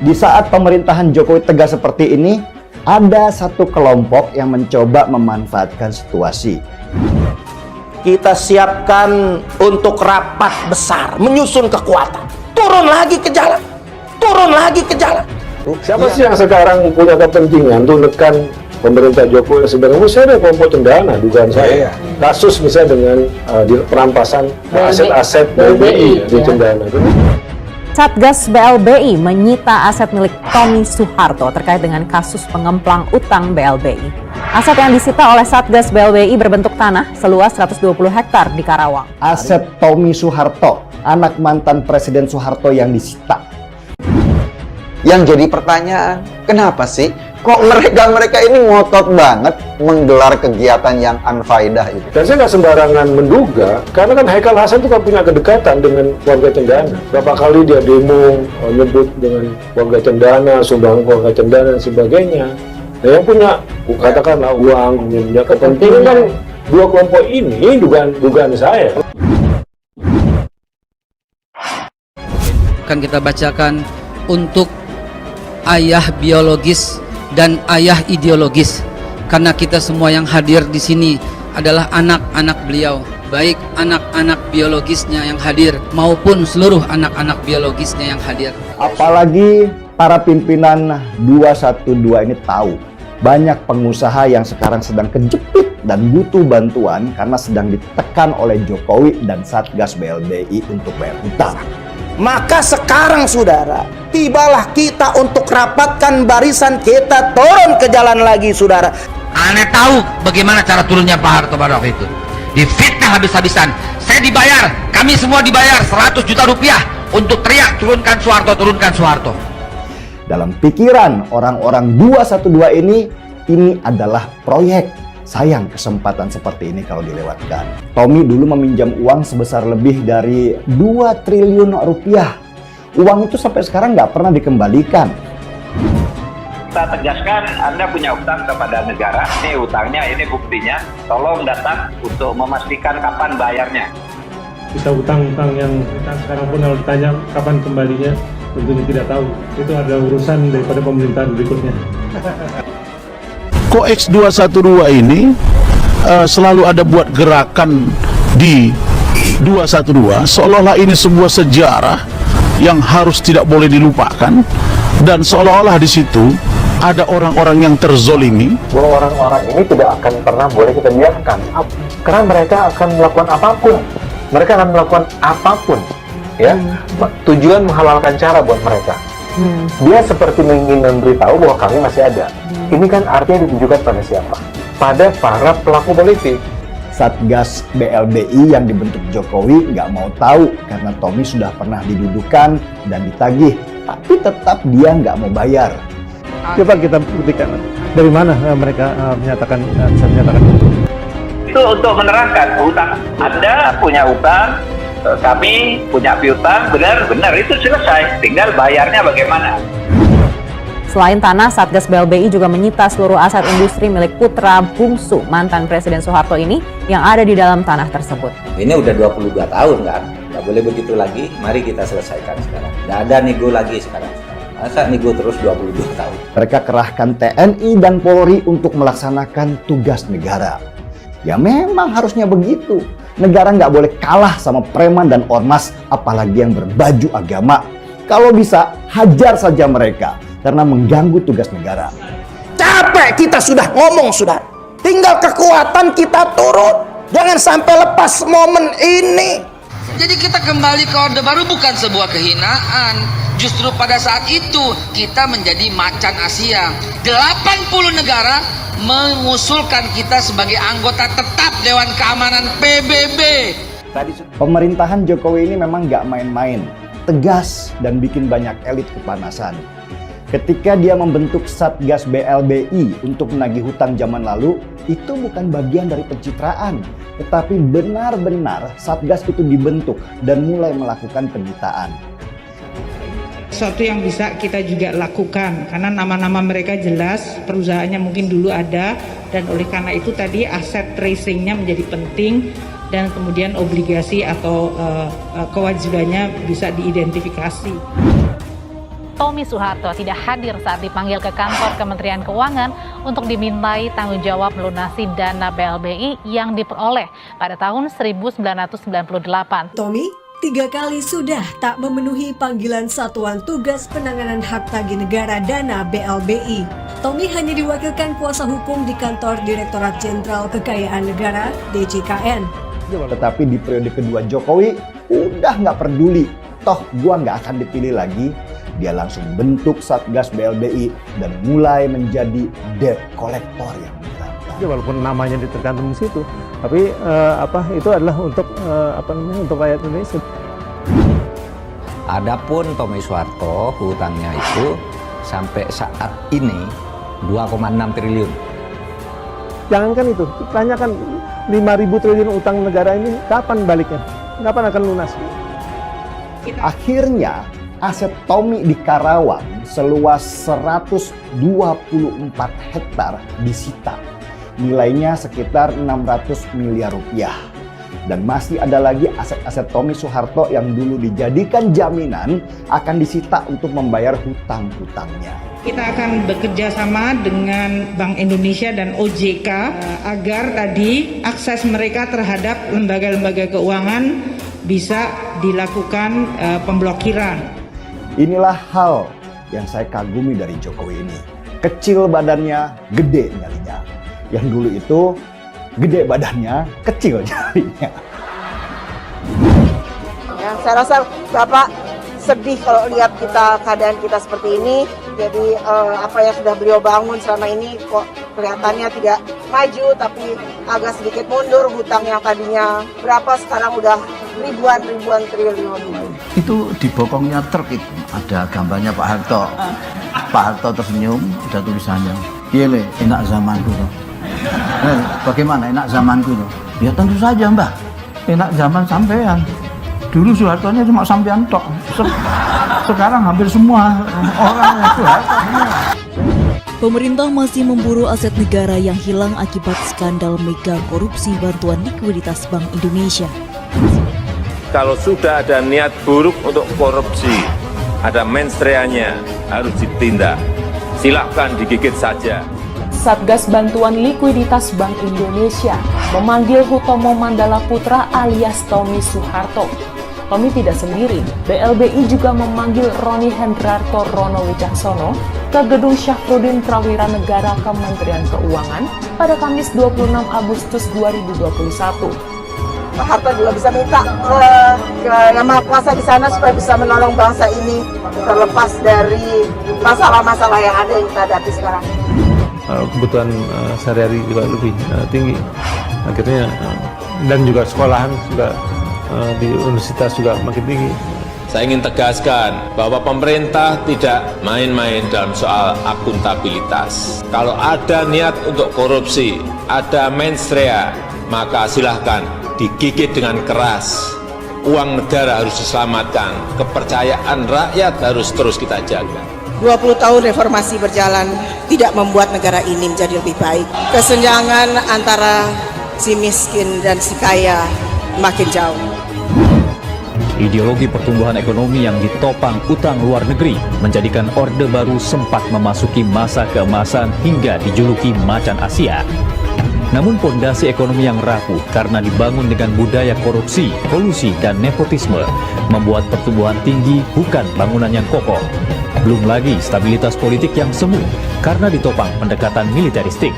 Di saat pemerintahan Jokowi tegas seperti ini, ada satu kelompok yang mencoba memanfaatkan situasi. Kita siapkan untuk rapat besar, menyusun kekuatan. Turun lagi ke jalan, turun lagi ke jalan. Siapa sih yang sekarang punya kepentingan untuk menekan pemerintah Jokowi? Sebenarnya saya ada kelompok cendana, dugaan saya. Kasus misalnya dengan perampasan aset-aset BLBI di Cendana. Satgas BLBI menyita aset milik Tommy Soeharto terkait dengan kasus pengemplang utang BLBI. Aset yang disita oleh Satgas BLBI berbentuk tanah seluas 120 hektar di Karawang. Aset Tommy Soeharto, anak mantan Presiden Soeharto yang disita. Yang jadi pertanyaan, kenapa sih kok mereka ini ngotot banget menggelar kegiatan yang unfaedah itu? Dan saya nggak sembarangan menduga, karena kan Haikal Hasan itu kan punya kedekatan dengan warga Cendana. Berapa kali dia demo nyebut dengan warga Cendana, sumbang warga Cendana dan sebagainya. Nah, yang punya katakanlah uang, punya kepentingan kan dua kelompok ini dugaan saya. Akan kita bacakan untuk ayah biologis dan ayah ideologis, karena kita semua yang hadir di sini adalah anak-anak beliau, baik anak-anak biologisnya yang hadir maupun seluruh anak-anak biologisnya yang hadir. Apalagi para pimpinan 212 ini tahu banyak pengusaha yang sekarang sedang kejepit dan butuh bantuan karena sedang ditekan oleh Jokowi dan Satgas BLBI untuk bayar hutang. Maka sekarang saudara, tibalah kita untuk rapatkan barisan, kita turun ke jalan lagi saudara. Aneh tahu bagaimana cara turunnya Pak Harto pada waktu itu. Difitnah habis-habisan. Saya dibayar, kami semua dibayar 100 juta rupiah untuk teriak turunkan Soeharto, turunkan Soeharto. Dalam pikiran orang-orang 212 ini adalah proyek. Sayang kesempatan seperti ini kalau dilewatkan. Tommy dulu meminjam uang sebesar lebih dari 2 triliun rupiah. Uang itu sampai sekarang nggak pernah dikembalikan. Kita tegaskan, Anda punya utang kepada negara, ini utangnya, ini buktinya, tolong datang untuk memastikan kapan bayarnya. Kita utang-utang yang sekarang pun kalau ditanya kapan kembalinya, tentunya tidak tahu. Itu ada urusan daripada pemerintahan berikutnya. Kok X212 ini selalu ada buat gerakan di 212 seolah-olah ini sebuah sejarah yang harus tidak boleh dilupakan, dan seolah-olah di situ ada orang-orang yang terzolimi. Bahwa orang-orang ini tidak akan pernah boleh kita biarkan, karena mereka akan melakukan apapun. Mereka akan melakukan apapun, ya. Tujuan menghalalkan cara buat mereka. Dia seperti ingin memberitahu bahwa kami masih ada. Ini kan artinya ditujukan pada siapa? Pada para pelaku politik. Satgas BLBI yang dibentuk Jokowi nggak mau tahu karena Tommy sudah pernah didudukan dan ditagih, tapi tetap dia nggak mau bayar. Coba kita buktikan dari mana mereka bisa menyatakan Itu untuk menerangkan utang. Anda punya utang, kami punya piutang, benar itu selesai. Tinggal bayarnya bagaimana. Selain tanah, Satgas BLBI juga menyita seluruh aset industri milik putra bungsu mantan Presiden Soeharto ini yang ada di dalam tanah tersebut. Ini udah 22 tahun kan, nggak boleh begitu lagi, mari kita selesaikan sekarang. Nggak ada nego lagi sekarang. Masa nego terus 22 tahun? Mereka kerahkan TNI dan Polri untuk melaksanakan tugas negara. Ya memang harusnya begitu. Negara nggak boleh kalah sama preman dan ormas, apalagi yang berbaju agama. Kalau bisa, hajar saja mereka karena mengganggu tugas negara. Capek kita sudah ngomong sudah. Tinggal kekuatan kita turun. Jangan sampai lepas momen ini. Jadi kita kembali ke Orde Baru bukan sebuah kehinaan. Justru pada saat itu kita menjadi macan Asia. 80 negara mengusulkan kita sebagai anggota tetap Dewan Keamanan PBB. Pemerintahan Jokowi ini memang nggak main-main, tegas dan bikin banyak elit kepanasan. Ketika dia membentuk Satgas BLBI untuk menagih hutang zaman lalu, itu bukan bagian dari pencitraan, tetapi benar-benar Satgas itu dibentuk dan mulai melakukan penyitaan. Sesuatu yang bisa kita juga lakukan, karena nama-nama mereka jelas, perusahaannya mungkin dulu ada, dan oleh karena itu tadi aset tracingnya menjadi penting, dan kemudian obligasi atau kewajibannya bisa diidentifikasi. Tommy Soeharto tidak hadir saat dipanggil ke kantor Kementerian Keuangan untuk dimintai tanggung jawab melunasi dana BLBI yang diperoleh pada tahun 1998. Tommy 3 kali sudah tak memenuhi panggilan Satuan Tugas Penanganan Hak Tagih Negara Dana BLBI. Tommy hanya diwakilkan kuasa hukum di kantor Direktorat Jenderal Kekayaan Negara (DJKN). Tetapi di periode kedua Jokowi udah nggak peduli, toh gua nggak akan dipilih lagi. Dia langsung bentuk Satgas BLBI dan mulai menjadi debt collector yang menyenangkan. Walaupun namanya tergantung di situ, tapi itu adalah untuk untuk rakyat Indonesia. Adapun Tommy Soeharto hutangnya itu sampai saat ini 2,6 triliun. Jangankan itu, tanyakan 5.000 triliun utang negara ini kapan baliknya? Kapan akan lunas? Akhirnya aset Tommy di Karawang seluas 124 hektar disita. Nilainya sekitar 600 miliar rupiah. Dan masih ada lagi aset-aset Tommy Soeharto yang dulu dijadikan jaminan akan disita untuk membayar hutang-hutangnya. Kita akan bekerja sama dengan Bank Indonesia dan OJK agar tadi akses mereka terhadap lembaga-lembaga keuangan bisa dilakukan pemblokiran. Inilah hal yang saya kagumi dari Jokowi ini. Kecil badannya, gede nyalinya. Yang dulu itu gede badannya, kecil nyalinya. Ya, saya rasa Bapak sedih kalau lihat keadaan kita seperti ini. Jadi apa yang sudah beliau bangun selama ini kok kelihatannya tidak maju, tapi agak sedikit mundur. Hutang yang tadinya berapa sekarang udah ribuan triliun. Itu di bokongnya truk itu ada gambarnya Pak Harto. Pak Harto tersenyum, ada tulisannya, "Iya le, enak zamanku tuh." Bagaimana enak zamanku tuh? Ya tentu saja Mbah, enak zaman sampean. Dulu Soehartonya cuma sampean tok. Sekarang hampir semua orang Soeharto semua. Pemerintah masih memburu aset negara yang hilang akibat skandal mega korupsi bantuan likuiditas Bank Indonesia. Kalau sudah ada niat buruk untuk korupsi, ada mensreanya, harus ditindak. Silahkan digigit saja. Satgas Bantuan Likuiditas Bank Indonesia memanggil Hutomo Mandala Putra alias Tommy Soeharto. Tommy tidak sendiri, BLBI juga memanggil Roni Hendrarto Rono Wicaksono ke gedung Syafruddin Prawira Negara Kementerian Keuangan pada Kamis 26 Agustus 2021. Pak Harto juga bisa minta ke Yang Maha Kuasa di sana supaya bisa menolong bangsa ini terlepas dari masalah-masalah yang ada yang kita hadapi sekarang. Kebutuhan sehari-hari juga lebih tinggi. Akhirnya dan juga sekolahan juga di universitas juga makin tinggi. Saya ingin tegaskan bahwa pemerintah tidak main-main dalam soal akuntabilitas. Kalau ada niat untuk korupsi, ada mensrea, maka silahkan digigit dengan keras. Uang negara harus diselamatkan, kepercayaan rakyat harus terus kita jaga. 20 tahun reformasi berjalan tidak membuat negara ini menjadi lebih baik. Kesenjangan antara si miskin dan si kaya makin jauh. Ideologi pertumbuhan ekonomi yang ditopang utang luar negeri menjadikan Orde Baru sempat memasuki masa keemasan hingga dijuluki macan Asia. Namun pondasi ekonomi yang rapuh karena dibangun dengan budaya korupsi, kolusi, dan nepotisme membuat pertumbuhan tinggi bukan bangunan yang kokoh. Belum lagi stabilitas politik yang semu karena ditopang pendekatan militeristik.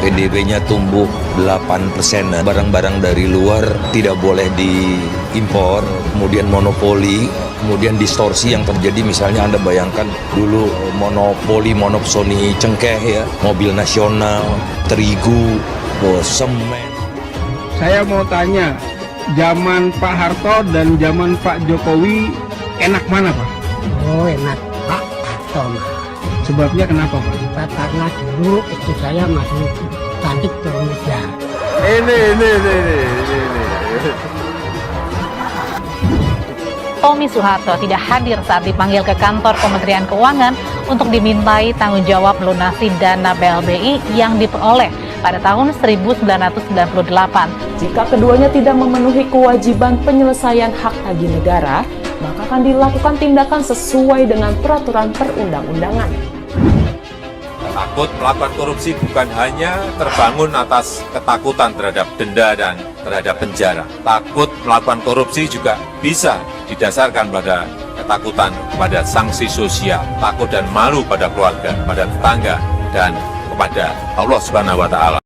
PDB-nya tumbuh 8%. Barang-barang dari luar tidak boleh diimpor, kemudian monopoli, kemudian distorsi yang terjadi. Misalnya Anda bayangkan dulu monopsoni cengkeh ya, mobil nasional, terigu, semen. Saya mau tanya, zaman Pak Harto dan zaman Pak Jokowi enak mana Pak? Oh enak Pak Harto. Sebabnya kenapa Pak? Karena dulu itu saya masih cantik dan muda. Ini. Tommy Soeharto tidak hadir saat dipanggil ke kantor Kementerian Keuangan untuk dimintai tanggung jawab melunasi dana BLBI yang diperoleh pada tahun 1998. Jika keduanya tidak memenuhi kewajiban penyelesaian hak tagih negara, maka akan dilakukan tindakan sesuai dengan peraturan perundang-undangan. Takut melakukan korupsi bukan hanya terbangun atas ketakutan terhadap denda dan terhadap penjara. Takut melakukan korupsi juga bisa didasarkan pada ketakutan pada sanksi sosial, takut dan malu pada keluarga, pada tetangga, dan kepada Allah Subhanahu wa Ta'ala.